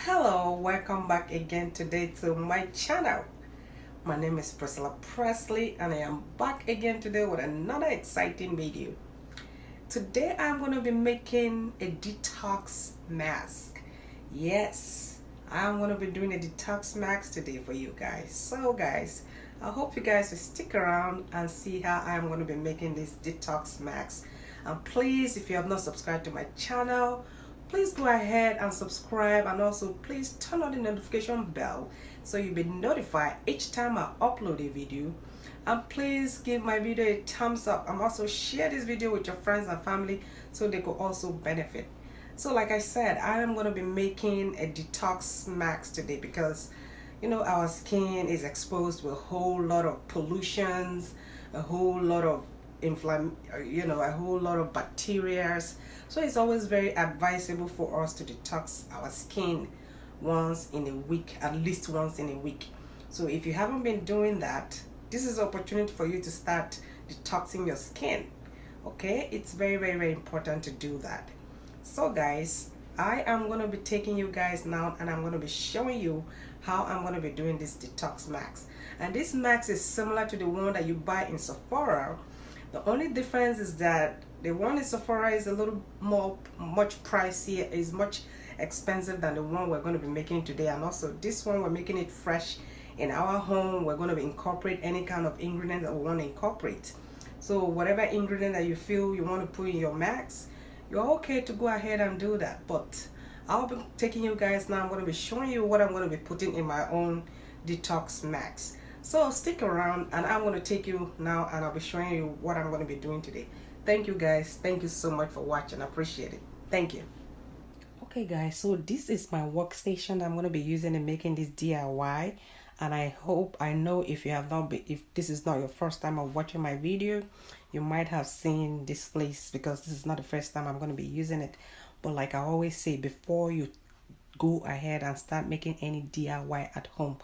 Hello, welcome back again today to my channel. My name is Priscilla Presley and I am back again today with another exciting video. Today I'm going to be making a detox mask. Yes, I'm going to be doing a detox mask today for you guys. So guys, I hope you guys will stick around and see how I'm going to be making this detox mask. And please, if you have not subscribed to my channel, please go ahead and subscribe, and also please turn on the notification bell so you'll be notified each time I upload a video. And please give my video a thumbs up and also share this video with your friends and family so they could also benefit. So like I said, I am going to be making a detox mask today because our skin is exposed to a whole lot of pollutions, a whole lot of a whole lot of bacteria. So it's always very advisable for us to detox our skin once in a week, at least once in a week. So if you haven't been doing that, this is an opportunity for you to start detoxing your skin. Okay, it's very, very, very important to do that. So guys, I am going to be taking you guys now and I'm going to be showing you how I'm going to be doing this detox mask. And this mask is similar to the one that you buy in Saphora. The only difference is that the one in Saphora is a little much pricier, is much expensive than the one we're going to be making today. And also this one, we're making it fresh in our home. We're going to incorporate any kind of ingredient that we want to incorporate. So whatever ingredient that you feel you want to put in your mask, you're okay to go ahead and do that. But I'll be taking you guys now. I'm going to be showing you what I'm going to be putting in my own detox mask. So stick around and I'm going to take you now and I'll be showing you what I'm going to be doing today. Thank you guys. Thank you so much for watching. I appreciate it. Thank you. Okay guys, so this is my workstation I'm going to be using in making this DIY. And I know if you have not been, if this is not your first time of watching my video, you might have seen this place because this is not the first time I'm going to be using it. But like I always say, before you go ahead and start making any DIY at home,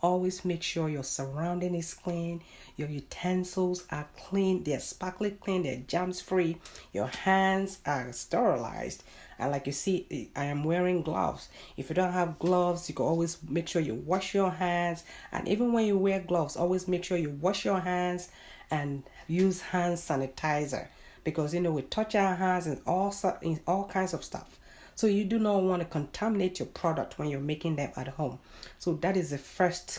always make sure your surrounding is clean, your utensils are clean, they're sparkly clean, they're germs free, your hands are sterilized. And like you see, I am wearing gloves. If you don't have gloves, you can always make sure you wash your hands. And even when you wear gloves, always make sure you wash your hands and use hand sanitizer, because we touch our hands and in all kinds of stuff. So you do not want to contaminate your product when you're making them at home. So that is the first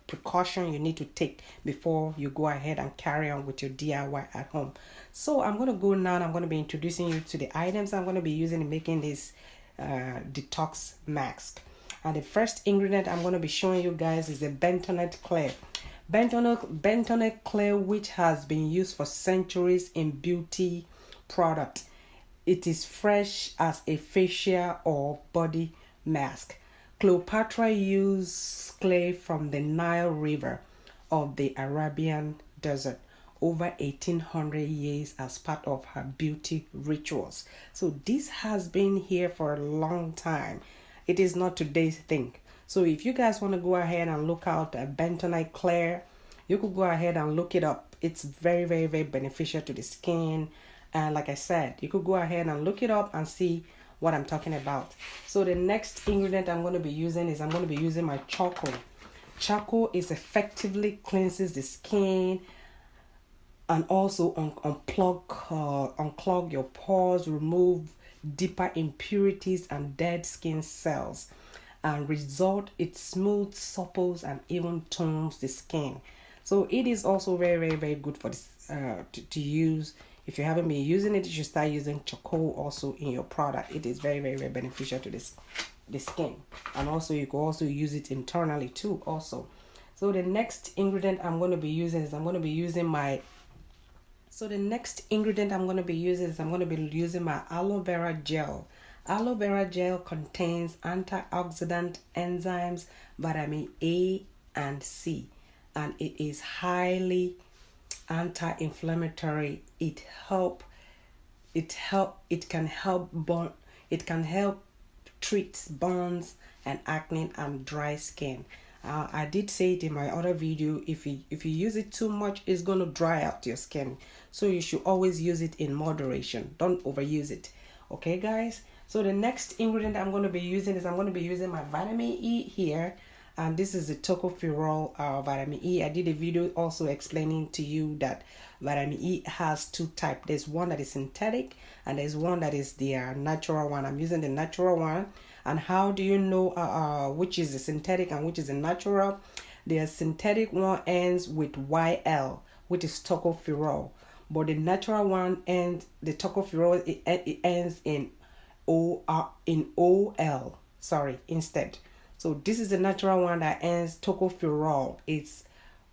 precaution you need to take before you go ahead and carry on with your DIY at home. So I'm going to go now and I'm going to be introducing you to the items I'm going to be using in making this detox mask. And the first ingredient I'm going to be showing you guys is the bentonite clay. Bentonite clay, which has been used for centuries in beauty product. It is fresh as a facial or body mask. Cleopatra used clay from the Nile River of the Arabian desert over 1800 years as part of her beauty rituals. So this has been here for a long time. It is not today's thing. So if you guys want to go ahead and look out bentonite clay, you could go ahead and look it up. It's very, very, very beneficial to the skin. And like I said, you could go ahead and look it up and see what I'm talking about. So the next ingredient I'm going to be using is I'm going to be using my charcoal. Charcoal is effectively cleanses the skin and also unclog your pores, remove deeper impurities and dead skin cells, and result it smooths, supples, and even tones the skin. So it is also very, very, very good for this to use. If you haven't been using it, you should start using charcoal also in your product. It is very, very, very beneficial to the skin. And also you can also use it internally too also. So the next ingredient I'm going to be using is my aloe vera gel. Aloe vera gel contains antioxidant enzymes, vitamin A and C, and it is highly anti-inflammatory. It can help treat burns and acne and dry skin. I did say it in my other video, if you use it too much, it's going to dry out your skin. So you should always use it in moderation. Don't overuse it. Okay guys, So the next ingredient I'm going to be using is I'm going to be using my vitamin E here, and this is the tocopherol vitamin E. I did a video also explaining to you that vitamin E has two types. There's one that is synthetic and there's one that is the natural one. I'm using the natural one. And how do you know which is the synthetic and which is the natural? The synthetic one ends with YL, which is tocopherol, but the natural one ends, the tocopherol, it ends in OL, sorry, instead. So this is the natural one that ends tocopherol. It's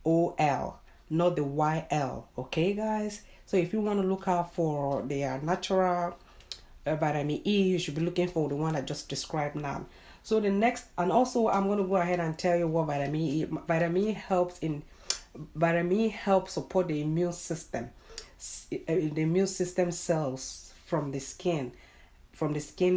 OL, not the YL. Okay, guys. So if you want to look out for the natural vitamin E, you should be looking for the one I just described now. So the next, and also I'm going to go ahead and tell you what vitamin E. Vitamin E helps support the immune system, the immune system cells from the skin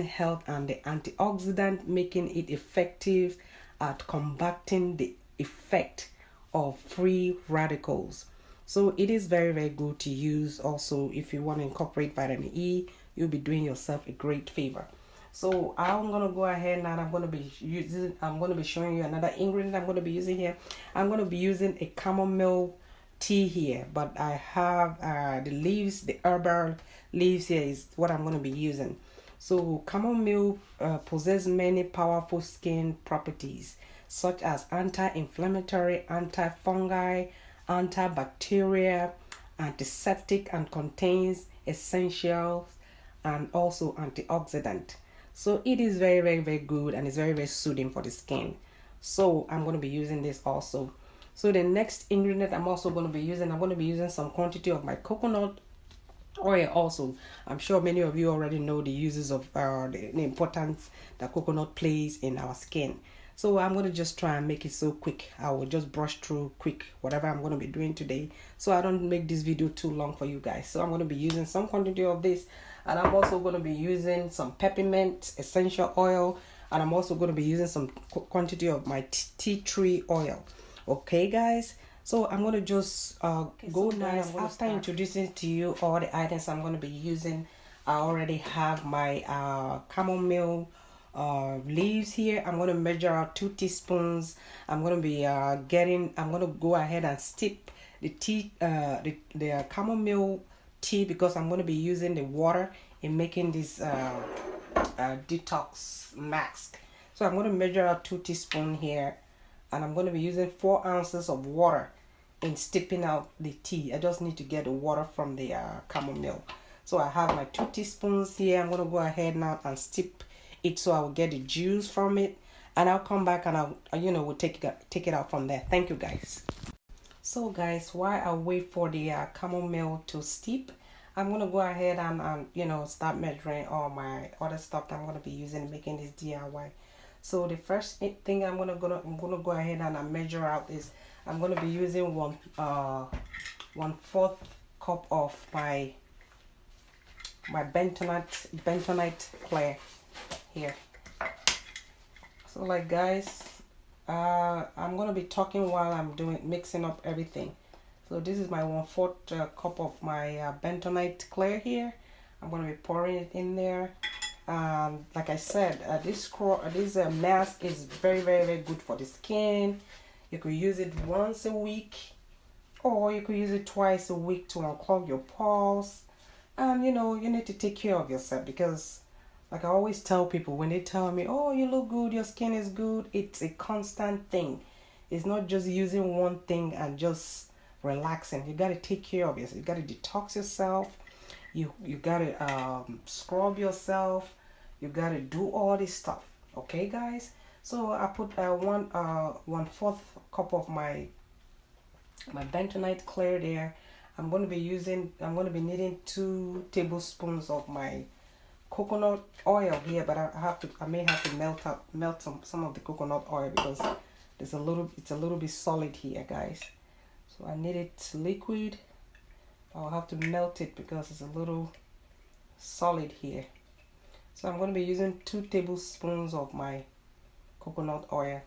health, and the antioxidant, making it effective at combating the effect of free radicals. So it is very, very good to use. Also, if you want to incorporate vitamin E, you'll be doing yourself a great favor. So I'm gonna go ahead now. I'm gonna be showing you another ingredient I'm gonna be using here. I'm gonna be using a chamomile tea here, but I have the leaves, the herbal leaves here is what I'm gonna be using. So chamomile possesses many powerful skin properties such as anti-inflammatory, anti-fungi, antibacterial, antiseptic, and contains essentials and also antioxidant. So it is very, very, very good, and it's very, very soothing for the skin. So I'm going to be using this also. So the next ingredient I'm also going to be using some quantity of my coconut oil also. I'm sure many of you already know the uses of the importance that coconut plays in our skin. So I'm going to just try and make it so quick. I will just brush through quick whatever I'm going to be doing today, so I don't make this video too long for you guys. So I'm going to be using some quantity of this, and I'm also going to be using some peppermint essential oil, and I'm also going to be using some quantity of my tea tree oil. Okay, guys. So I'm going to just go now. After introducing to you all the items I'm going to be using, I already have my chamomile leaves here. I'm going to measure out 2 teaspoons. I'm going to be I'm going to go ahead and steep the tea, the chamomile tea, because I'm going to be using the water in making this detox mask. So I'm going to measure out 2 teaspoons here, and I'm going to be using 4 ounces of water in steeping out the tea. I just need to get the water from the chamomile. So I have my 2 teaspoons here. I'm going to go ahead now and steep it so I will get the juice from it, and I'll come back and we'll take it out from there. Thank you, guys. So guys, while I wait for the chamomile to steep, I'm gonna go ahead and start measuring all my other stuff that I'm gonna be using making this DIY. So the first thing I'm gonna go ahead and measure out is I'm gonna be using 1/4 cup of my bentonite clay here. So like guys, I'm gonna be talking while I'm mixing up everything. So this is my 1/4 cup of my bentonite clay here. I'm gonna be pouring it in there. Like I said, this mask is very, very, very good for the skin. You could use it once a week, or you could use it twice a week to unclog your pores. And you need to take care of yourself, because like I always tell people when they tell me, oh, you look good, your skin is good, it's a constant thing. It's not just using one thing and just relaxing. You got to take care of yourself. You got to detox yourself. You got to scrub yourself. You got to do all this stuff. Okay, guys. So I put 1/4 cup of my bentonite clay there. I'm going to be needing 2 tablespoons of my coconut oil here, but I may have to melt some of the coconut oil, because it's a little bit solid here, guys. So I need it liquid. I'll have to melt it because it's a little solid here. So I'm going to be using 2 tablespoons of my coconut oil.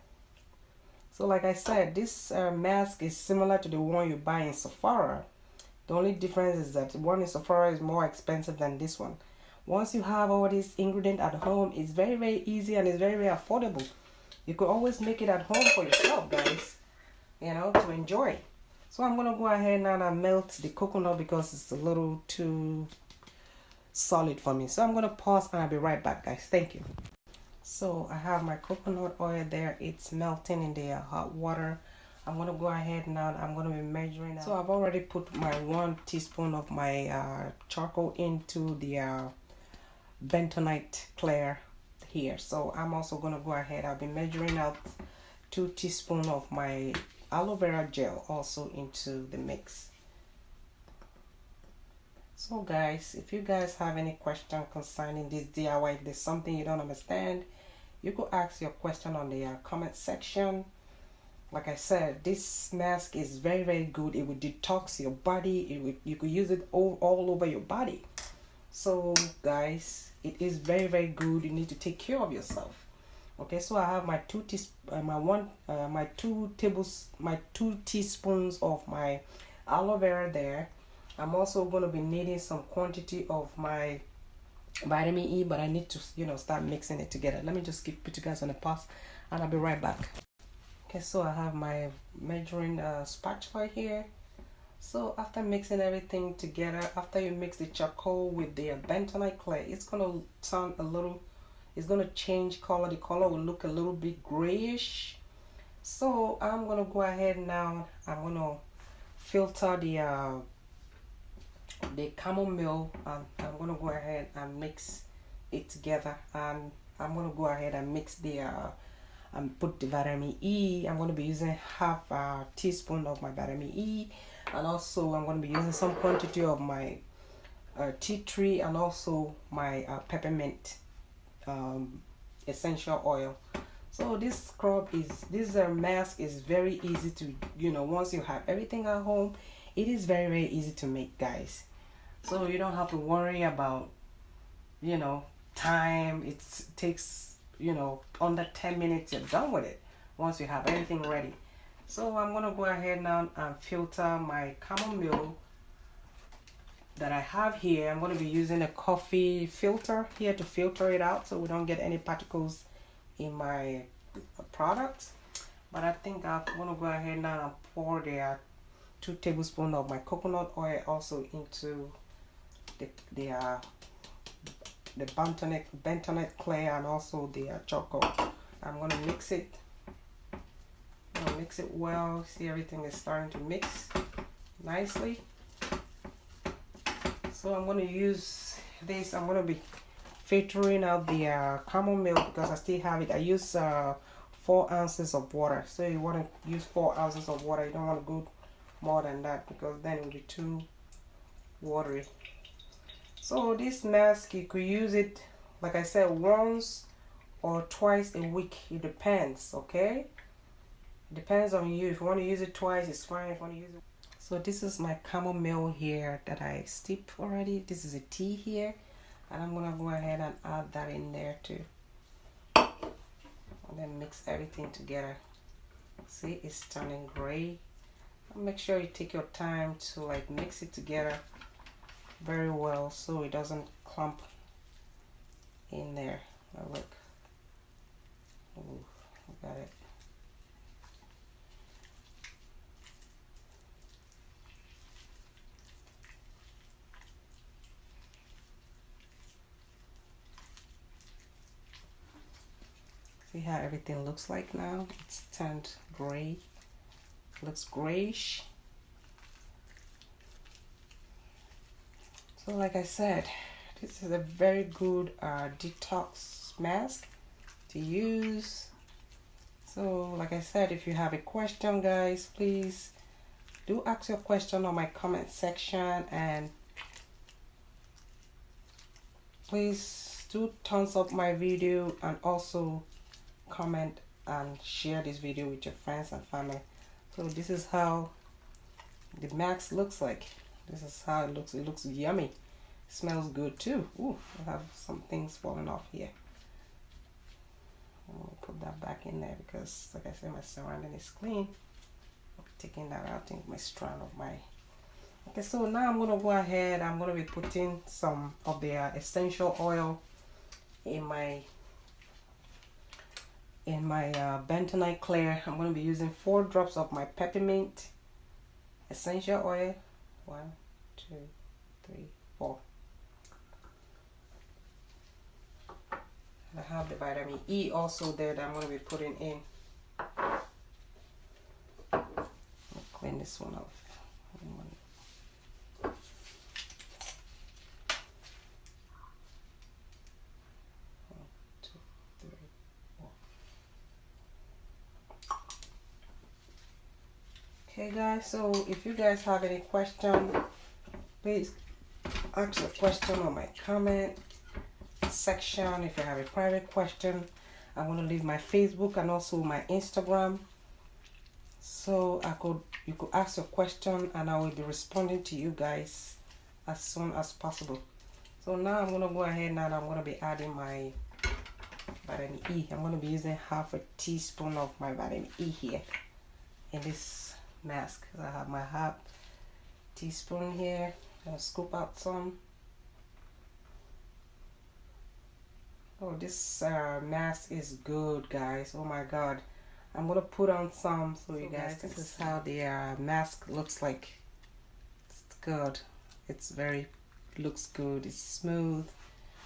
So like I said, this mask is similar to the one you buy in Saphora. The only difference is that the one in Saphora is more expensive than this one. once you have all these ingredients at home, it's very easy and it's very affordable. You could always make it at home for yourself, guys, you know, to enjoy. So I'm gonna go ahead now and melt the coconut because it's a little too solid for me. So I'm gonna pause and I'll be right back, guys. Thank you. So I have my coconut oil there. It's melting in the hot water. I'm gonna go ahead now. I'm gonna be measuring. So I've already put my 1 teaspoon of my charcoal into the bentonite clear here. So I'm also gonna go ahead. I'll be measuring out 2 teaspoons of my aloe vera gel also into the mix. So guys, if you guys have any question concerning this DIY, if there's something you don't understand, you could ask your question on the comment section. Like I said, this mask is very good. It will detox your body. You could use it all over your body. So guys, it is very good. You need to take care of yourself. Okay, so I have my 2 teaspoons of my aloe vera there. I'm also going to be needing some quantity of my vitamin E, but I need to, you know, start mixing it together. Let me just put you guys on a pause and I'll be right back. Okay, so I have my measuring spatula here. So after mixing everything together, after you mix the charcoal with the bentonite clay, it's gonna turn a little, it's gonna change color. The color will look a little bit grayish. So I'm gonna go ahead now. I'm gonna filter the chamomile, and I'm gonna go ahead and mix it together. And I'm gonna go ahead and mix the and put the vitamin E. I'm going to be using half a teaspoon of my vitamin E, and also I'm going to be using some quantity of my tea tree and also my peppermint essential oil. So this mask is very easy to, you know, once you have everything at home, it is very easy to make, guys. So you don't have to worry about, you know, time. It takes, you know, under 10 minutes you're done with it once you have everything ready. So I'm gonna go ahead now and filter my chamomile that I have here. I'm gonna be using a coffee filter here to filter it out so we don't get any particles in my product. But I think I'm gonna go ahead now and pour the 2 tablespoons of my coconut oil also into the bentonite clay and also the charcoal. I'm gonna mix it. I'm gonna mix it well. See, everything is starting to mix nicely. So I'm gonna use this. I'm gonna be filtering out the chamomile because I still have it. I use 4 ounces of water. So you want to use 4 ounces of water. You don't want to go more than that because then it will be too watery. So this mask, you could use it, like I said, once or twice a week. It depends, okay? It depends on you. If you want to use it twice, it's fine. If you want to use it. So this is my chamomile here that I steeped already. This is a tea here, and I'm gonna go ahead and add that in there too, and then mix everything together. See, it's turning gray. Make sure you take your time to like mix it together very well so it doesn't clump in there. Oh, look. Ooh, got it. See how everything looks like now? It's turned gray. It looks grayish. So like I said, this is a very good detox mask to use. So like I said, if you have a question, guys, please do ask your question on my comment section, and please do thumbs up my video and also comment and share this video with your friends and family. So this is how the mask looks like. This is how it looks. It looks yummy. It smells good too. Ooh, I have some things falling off here. I'm gonna put that back in there because, like I said, my surrounding is clean. I'll be taking that out. I think my strand of my Okay, so now I'm gonna go ahead. I'm gonna be putting some of the essential oil in my bentonite clear. I'm gonna be using 4 drops of my peppermint essential oil. 1, 2, 3, 4. I have the vitamin E also there that I'm going to be putting in. I'll clean this one off. 1, 2, 3, 4. Okay guys, so if you guys have any question, please ask a question on my comment section. If you have a private question, I want to leave my Facebook and also my Instagram, so you could ask your question and I will be responding to you guys as soon as possible. So now I'm gonna go ahead and I'm gonna be adding my vitamin E. I'm gonna be using half a teaspoon of my vitamin E here in this mask. I have my half teaspoon here. I'm gonna scoop out some. Oh, this mask is good, guys. Oh my god, I'm gonna put on some so you guys, this is how the mask looks like. It's good. It's looks good. It's smooth.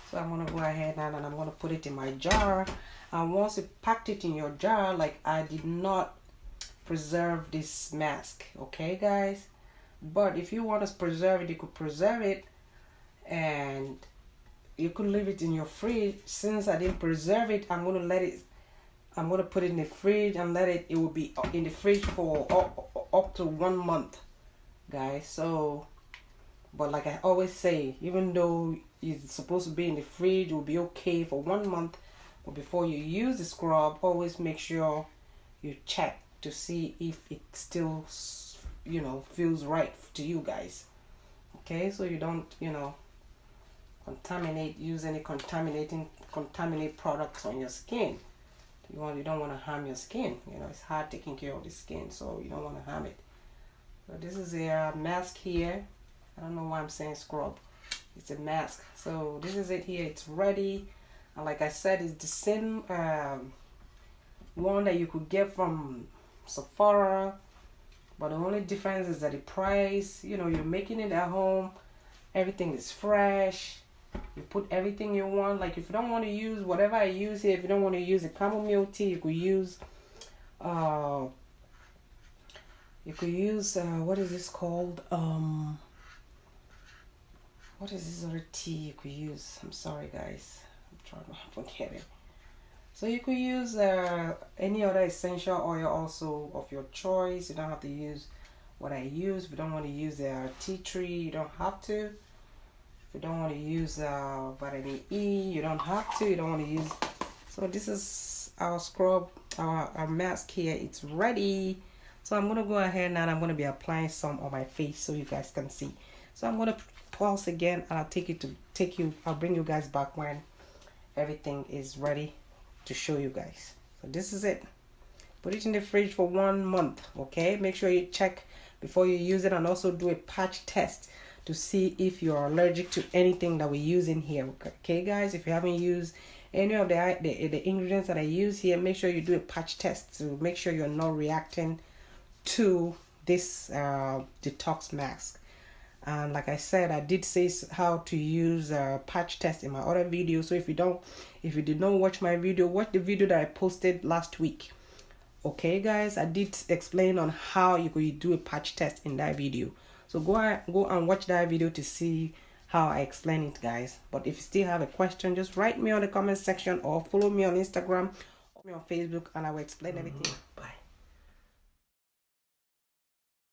So I'm gonna go ahead and I'm gonna put it in my jar. And once you packed it in your jar, like, I did not preserve this mask, okay guys? But if you want to preserve it, you could preserve it and you could leave it in your fridge. Since I didn't preserve it, I'm gonna put it in the fridge and it will be in the fridge for up to 1 month, guys. So, but like I always say, even though it's supposed to be in the fridge, it will be okay for 1 month. But before you use the scrub, always make sure you check to see if it still, you know, feels right to you guys. Okay, so you don't, you know, use any contaminate products on your skin. You don't want to harm your skin. You know, it's hard taking care of the skin, so you don't want to harm it. So this is a mask here. I don't know why I'm saying scrub. It's a mask. So this is it here. It's ready. And like I said, it's the same one that you could get from Saphora, but the only difference is that the price. You know, you're making it at home. Everything is fresh. You put everything you want. Like, if you don't want to use whatever I use here, if you don't want to use a chamomile tea, you could use what is this called? What is this other tea you could use? I'm sorry guys, I'm trying to forget it. So you could use any other essential oil also of your choice. You don't have to use what I use. If you don't want to use tea tree, you don't have to. If you don't want to use vitamin E, you don't have to. You don't want to use. So this is our scrub, our mask here. It's ready. So I'm gonna go ahead now and I'm gonna be applying some on my face so you guys can see. So I'm gonna pause again and I'll bring you guys back when everything is ready to show you guys. So this is it. Put it in the fridge for 1 month. Okay, make sure you check before you use it and also do a patch test to see if you're allergic to anything that we use in here. Okay guys, if you haven't used any of the ingredients that I use here, make sure you do a patch test to make sure you're not reacting to this detox mask. And like I said, I did say how to use a patch test in my other video. So if you did not watch my video, watch the video that I posted last week. Okay guys, I did explain on how you could do a patch test in that video. So go and watch that video to see how I explain it, guys. But if you still have a question, just write me on the comment section or follow me on Instagram or me on Facebook and I will explain everything.